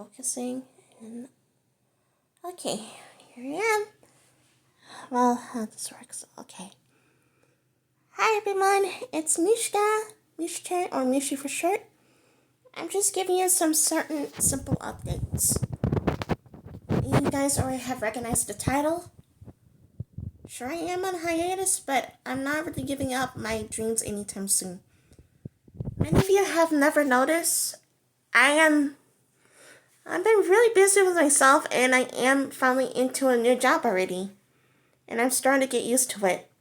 focusing. And okay, here I am. Well, how this works. Okay. Hi everyone, it's Mishka, Mishka or Mishi for short. I'm just giving you some certain simple updates. You guys already have recognized the title. Sure, I am on hiatus, but I'm not really giving up my dreams anytime soon. Many of you have never noticed, I've been really busy with myself, and I am finally into a new job already. And I'm starting to get used to it.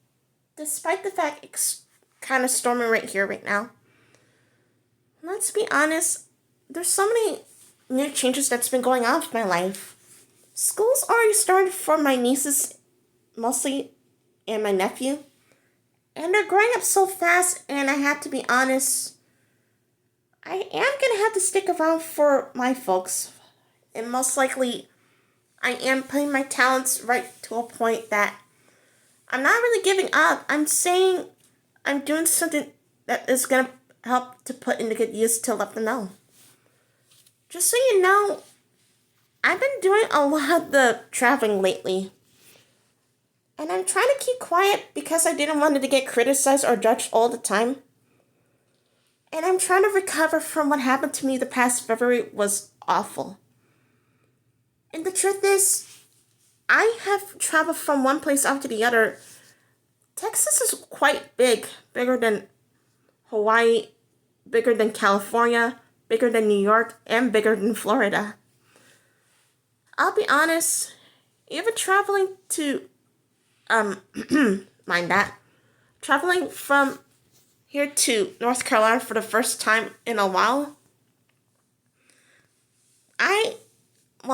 Despite the fact it's kind of storming right here, right now. Let's be honest, there's so many new changes that's been going on with my life. School's already started for my nieces, mostly, and my nephew. And they're growing up so fast, and I have to be honest, I am going to have to stick around for my folks. And most likely, I am putting my talents right to a point that I'm not really giving up. I'm saying I'm doing something that is going to help to put into good use to let them know. Just so you know, I've been doing a lot of the traveling lately. And I'm trying to keep quiet because I didn't want it to get criticized or judged all the time. And I'm trying to recover from what happened to me the past February was awful. And the truth is, I have traveled from one place after the other. Texas is quite big, bigger than Hawaii, bigger than California, bigger than New York, and bigger than Florida. I'll be honest, even traveling to, mind that, traveling from here to North Carolina for the first time in a while,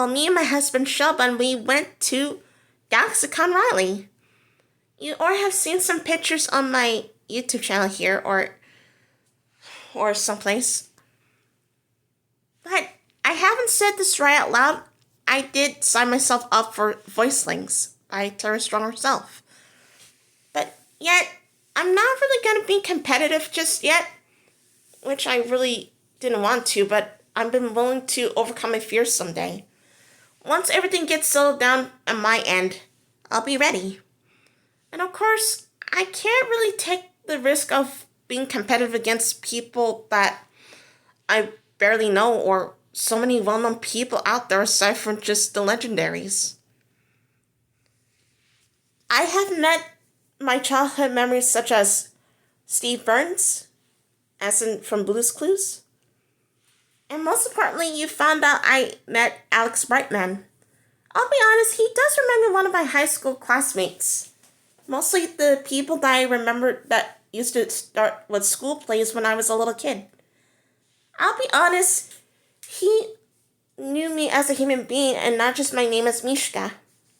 me and my husband Shelban, we went to GalaxyCon Raleigh. You already have seen some pictures on my YouTube channel here or someplace. But I haven't said this right out loud. I did sign myself up for Voicelings by Tara Strong herself. But yet, I'm not really going to be competitive just yet, which I really didn't want to, but I've been willing to overcome my fears someday. Once everything gets settled down on my end, I'll be ready. And of course, I can't really take the risk of being competitive against people that I barely know or so many well-known people out there aside from just the legendaries. I have met my childhood memories such as Steve Burns, as in from Blue's Clues. And most importantly, you found out I met Alex Brightman. I'll be honest, he does remember one of my high school classmates. Mostly the people that I remember that used to start with school plays when I was a little kid. I'll be honest, he knew me as a human being and not just my name as Mishka.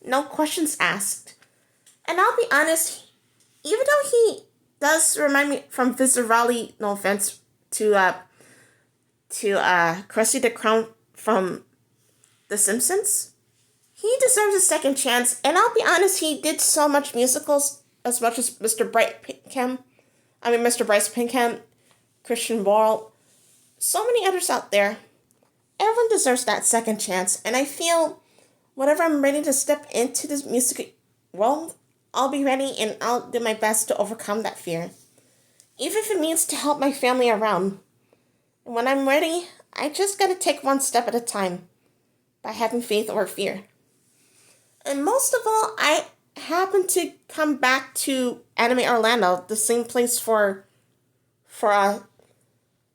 No questions asked. And I'll be honest, even though he does remind me from Visit Raleigh, no offense, to Krusty the Clown from The Simpsons, he deserves a second chance. And I'll be honest, he did so much musicals, as much as Mr. Bryce Pinkham, Christian Borle, so many others out there. Everyone deserves that second chance, and I feel whenever I'm ready to step into this music world, I'll be ready and I'll do my best to overcome that fear. Even if it means to help my family around. And when I'm ready, I just gotta take one step at a time by having faith over fear. And most of all, I happen to come back to Anime Orlando, the same place for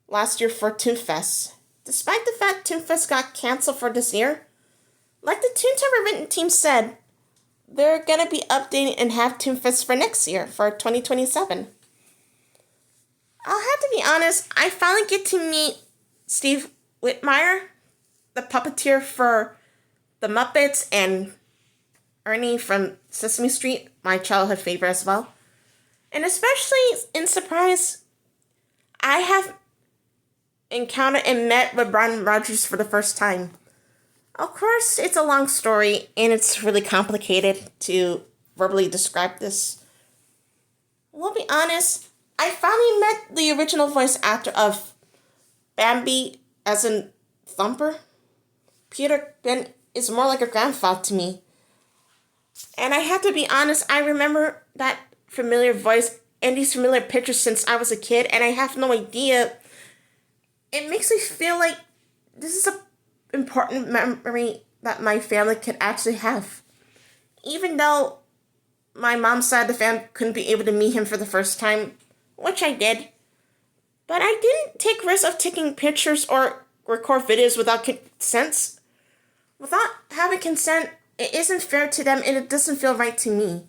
last year for Toonfest. Despite the fact Toonfest got canceled for this year, like the Toontober written team said, they're going to be updating and have Toonfest for next year, for 2027. I'll have to be honest, I finally get to meet Steve Whitmire, the puppeteer for The Muppets, and Ernie from Sesame Street, my childhood favorite as well. And especially in surprise, I have encountered and met with Brian Rogers for the first time. Of course, it's a long story, and it's really complicated to verbally describe this. We'll be honest, I finally met the original voice actor of Bambi, as in Thumper. Peter Ben is more like a grandfather to me. And I have to be honest, I remember that familiar voice and these familiar pictures since I was a kid, and I have no idea. It makes me feel like this is an important memory that my family could actually have. Even though my mom's side of the family couldn't be able to meet him for the first time, which I did. But I didn't take risks of taking pictures or record videos without consent. Without having consent, it isn't fair to them and it doesn't feel right to me.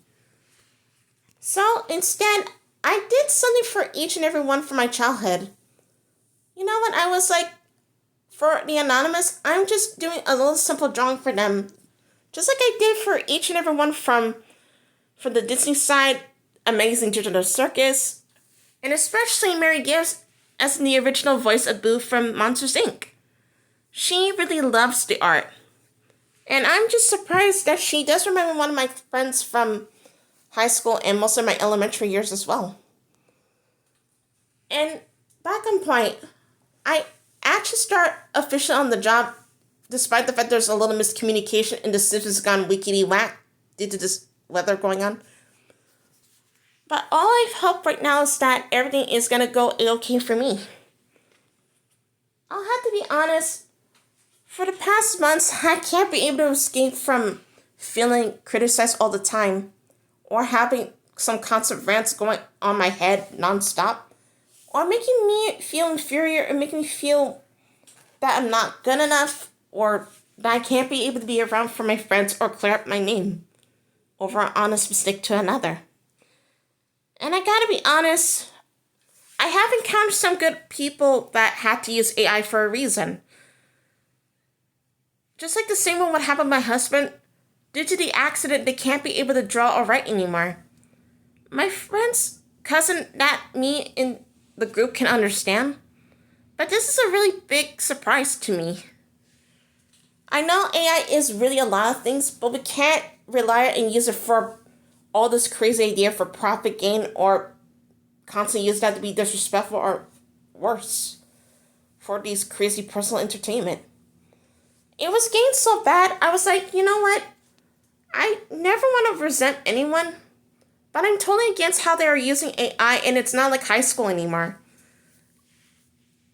So instead, I did something for each and every one from my childhood. You know what? I was like, for the anonymous, I'm just doing a little simple drawing for them. Just like I did for each and every one from the Disney side, Amazing Digital Circus, and especially Mary Gibbs as the original voice of Boo from Monsters, Inc. She really loves the art. And I'm just surprised that she does remember one of my friends from high school and most of my elementary years as well. And back on point, I actually start officially on the job despite the fact there's a little miscommunication and the system's gone wickety whack due to this weather going on. But all I hope right now is that everything is going to go okay for me. I'll have to be honest, for the past months, I can't be able to escape from feeling criticized all the time or having some constant rants going on my head nonstop or making me feel inferior and making me feel that I'm not good enough or that I can't be able to be around for my friends or clear up my name over an honest mistake to another. And I gotta be honest, I have encountered some good people that had to use AI for a reason. Just like the same one what happened to my husband, due to the accident, they can't be able to draw or write anymore. My friend's cousin that me in the group can understand, but this is a really big surprise to me. I know AI is really a lot of things, but we can't rely and use it for all this crazy idea for profit gain or constantly use that to be disrespectful or worse for these crazy personal entertainment. It was getting so bad, I was like, you know what? I never want to resent anyone, but I'm totally against how they are using AI and it's not like high school anymore.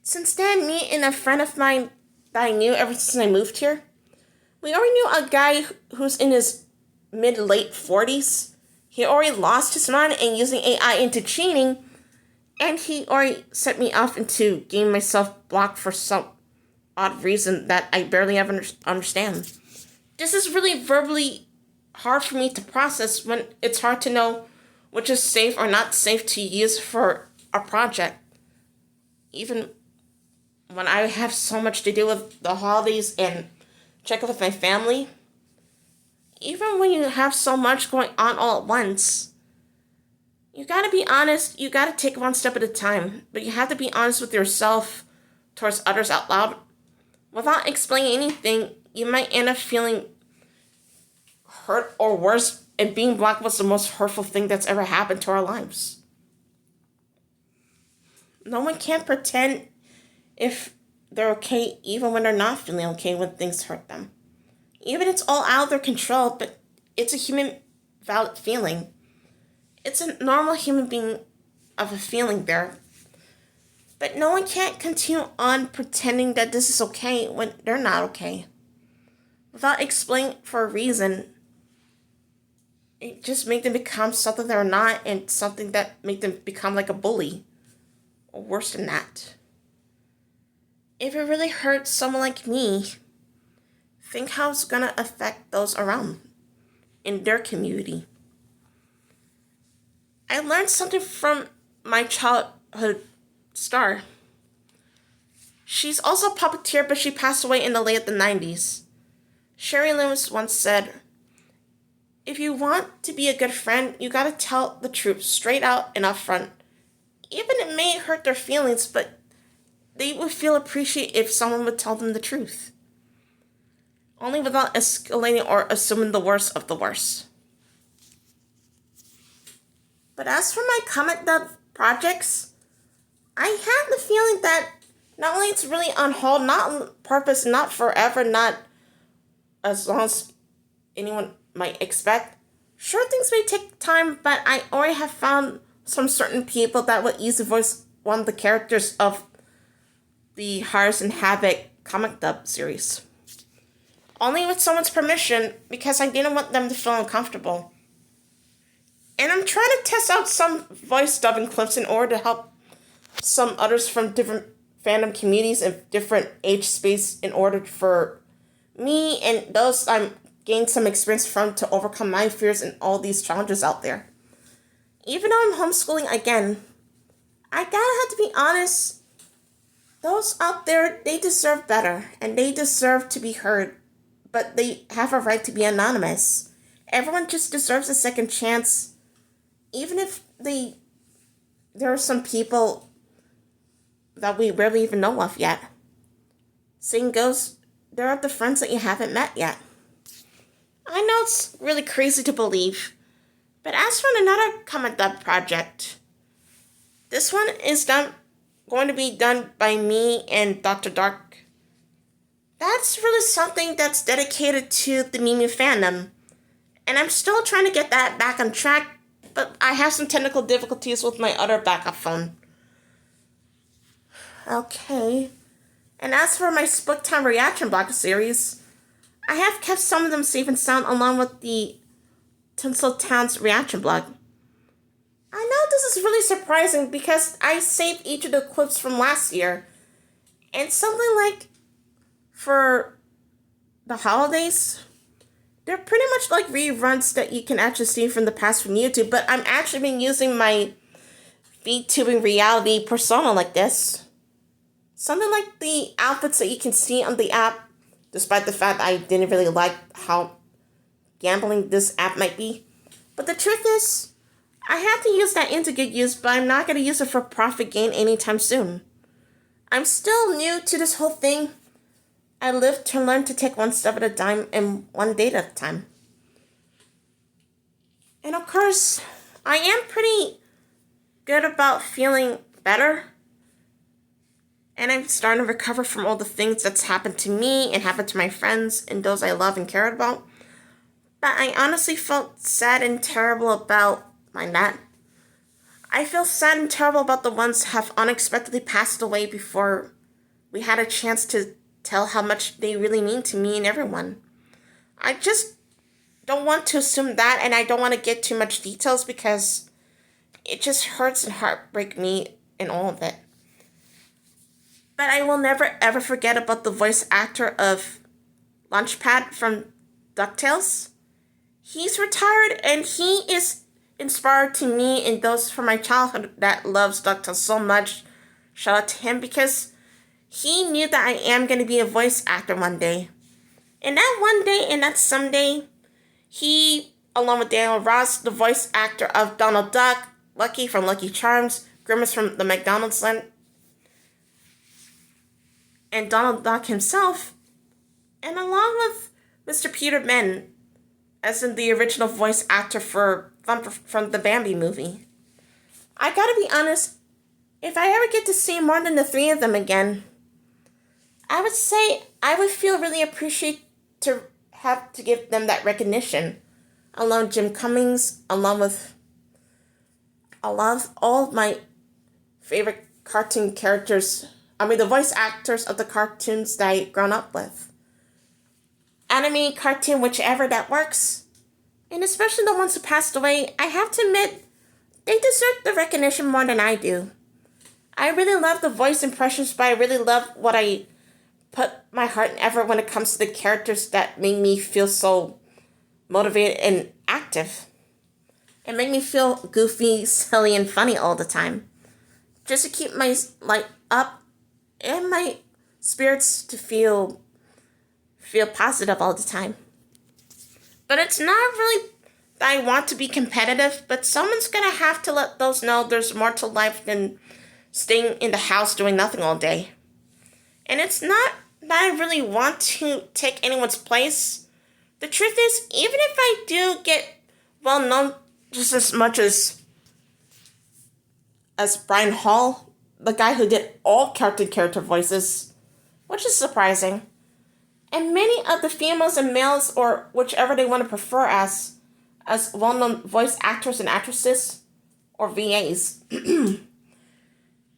Since then, me and a friend of mine that I knew ever since I moved here, we already knew a guy who's in his mid-late 40s. He already lost his mind and using AI into cheating, and he already set me off into getting myself blocked for some odd reason that I barely ever understand. This is really verbally hard for me to process when it's hard to know which is safe or not safe to use for a project. Even when I have so much to do with the holidays and check up with my family, even when you have so much going on all at once, you gotta be honest, you gotta take one step at a time, but you have to be honest with yourself towards others out loud. Without explaining anything, you might end up feeling hurt or worse, and being blocked was the most hurtful thing that's ever happened to our lives. No one can pretend if they're okay even when they're not feeling okay when things hurt them. Even it's all out of their control, but it's a human valid feeling. It's a normal human being of a feeling there. But no one can't continue on pretending that this is okay when they're not okay. Without explaining for a reason, it just makes them become something they're not and something that makes them become like a bully. Or worse than that. If it really hurts someone like me, think how it's going to affect those around in their community. I learned something from my childhood star. She's also a puppeteer, but she passed away in the late 90s. Sherry Lewis once said, "If you want to be a good friend, you gotta tell the truth straight out and up front. Even it may hurt their feelings, but they would feel appreciated if someone would tell them the truth. Only without escalating or assuming the worst of the worst." But as for my comic dub projects, I have the feeling that not only it's really on hold, not on purpose, not forever, not as long as anyone might expect. Sure, things may take time, but I already have found some certain people that would easily voice one of the characters of the Hiatus and Havoc comic dub series. Only with someone's permission, because I didn't want them to feel uncomfortable. And I'm trying to test out some voice dubbing clips in order to help some others from different fandom communities and different age space in order for me and those I'm gained some experience from to overcome my fears and all these challenges out there. Even though I'm homeschooling again, I gotta have to be honest, those out there, they deserve better and they deserve to be heard, but they have a right to be anonymous. Everyone just deserves a second chance, even if there are some people that we barely even know of yet. Saying goes, there are the friends that you haven't met yet. I know it's really crazy to believe, but as for another comic dub project, this one is going to be done by me and Dr. Dark. That's really something that's dedicated to the Mimi fandom, and I'm still trying to get that back on track, but I have some technical difficulties with my other backup phone. Okay, and as for my Spook Time reaction blog series, I have kept some of them safe and sound along with the Tinseltown's reaction blog. I know this is really surprising because I saved each of the clips from last year, and something like for the holidays, they're pretty much like reruns that you can actually see from the past from YouTube, but I'm actually been using my VTubing reality persona like this. Something like the outfits that you can see on the app, despite the fact I didn't really like how gambling this app might be. But the truth is, I have to use that into good use, but I'm not going to use it for profit gain anytime soon. I'm still new to this whole thing. I live to learn to take one step at a time and one day at a time. And of course, I am pretty good about feeling better. And I'm starting to recover from all the things that's happened to me and happened to my friends and those I love and cared about. But I honestly felt sad and terrible about my dad. I feel sad and terrible about the ones who have unexpectedly passed away before we had a chance to tell how much they really mean to me and everyone. I just don't want to assume that, and I don't want to get too much details because it just hurts and heartbreak me in all of it. But I will never ever forget about the voice actor of Launchpad from DuckTales. He's retired and he is inspired to me and those from my childhood that loves DuckTales so much. Shout out to him because he knew that I am going to be a voice actor one day. And that one day and that someday, he, along with Daniel Ross, the voice actor of Donald Duck, Lucky from Lucky Charms, Grimace from the McDonald's Land, and Donald Duck himself, and along with Mr. Peter Ben, as in the original voice actor for Thumper from the Bambi movie. I gotta be honest, if I ever get to see more than the three of them again, I would say I would feel really appreciated to have to give them that recognition, along with Jim Cummings, along with all of my favorite cartoon characters. The voice actors of the cartoons that I've grown up with. Anime, cartoon, whichever that works. And especially the ones who passed away, I have to admit, they deserve the recognition more than I do. I really love the voice impressions, but I really love what I put my heart and effort when it comes to the characters that make me feel so motivated and active. And make me feel goofy, silly, and funny all the time. Just to keep my light up and my spirits to feel positive all the time. But it's not really that I want to be competitive, but someone's gonna have to let those know there's more to life than staying in the house doing nothing all day. And it's not that I really want to take anyone's place. The truth is, even if I do get well known just as much as Brian Hall, the guy who did all cartoon character voices, which is surprising. And many of the females and males, or whichever they want to prefer as well-known voice actors and actresses, or VAs,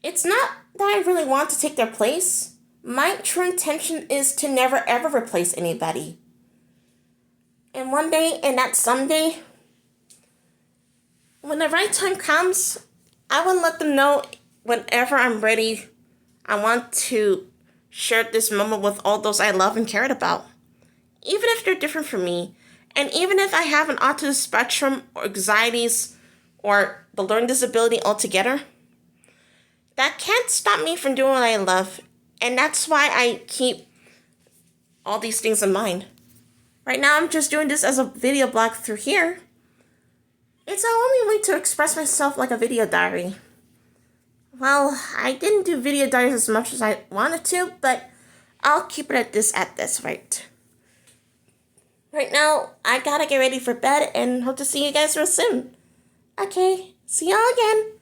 it's not that I really want to take their place. My true intention is to never ever replace anybody. And one day, and that someday, when the right time comes, I will let them know whenever I'm ready. I want to share this moment with all those I love and cared about. Even if they're different from me, and even if I have an autism spectrum or anxieties or the learning disability altogether, that can't stop me from doing what I love. And that's why I keep all these things in mind. Right now, I'm just doing this as a video blog through here. It's the only way to express myself, like a video diary. Well, I didn't do video diaries as much as I wanted to, but I'll keep it at this rate. Right now, I gotta get ready for bed and hope to see you guys real soon. Okay, see y'all again.